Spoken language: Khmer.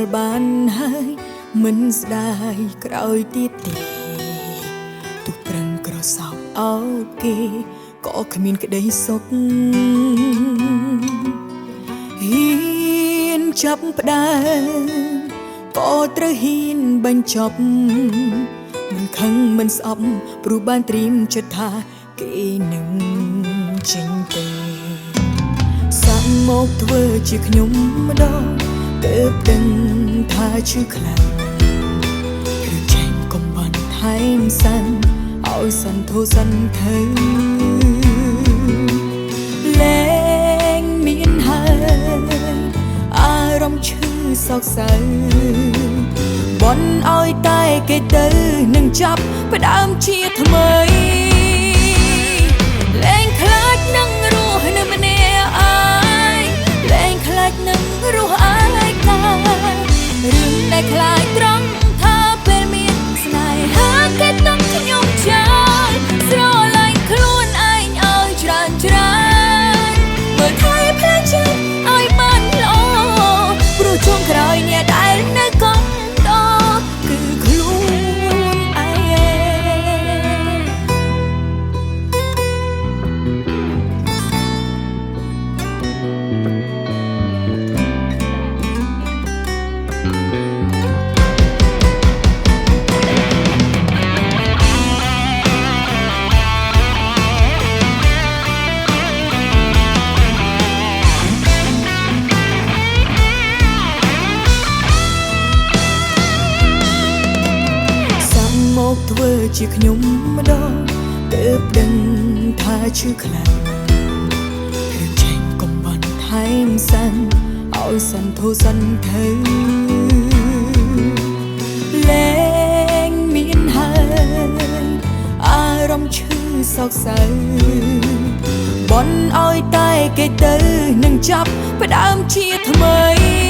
ល់បានហើយមិនស្ដាយក្រោយទៀតទេទុកប្រឹងក្រសោបអោបគេក៏គ្មានក្តីសុខហ៊ានចាប់ផ្ដើមក៏ត្រូវហ៊ានបញ្ចប់មិនខឹងមិនស្អប់ព្រោះបានត្រៀមចិត្តថាគេនឹងចេញទៅសាក់មកធ្វើជាខ្ញុំម្ដងទើបដឹងថាឈឺខ្លាំងឬចេញកុំបានថែមសិនឲ្យសន្ធោសន្ធៅលែងមានហើយអារម្មណ៍ឈឺសោកសៅបន់ឲ្យតែគេទៅនឹងចាប់ផ្ដើមជាថ្មីលែងខ្លាចនឹងរស់នៅម្នាក់ឯងលែងខ្លាចនឹងរស់ឯការឿងដែលខ្លាចត្រង់ថាពេលមានស្នេហាគេទុកខ្ញុំចោលស្រឡាញ់ខ្លួនឯងឲ្យច្រើនមើលថែផ្លែឈើឲ្យបានល្អព្រោះជួងក្រោយអ្នកដែលនៅកង់គឺខ្លួនឯងធ្វើជាខ្ញុំម្ដងទើបដឹងថាឈឺខ្លាំងរឿងចេញកុំបានថែមសិនឲ្យសន្ធោសន្ធៅលែងមានហើយអារម្មណ៍ឈឺសោកសៅបន់ឲ្យតែគេទៅនឹងចាប់ផ្ដើមជាថ្មី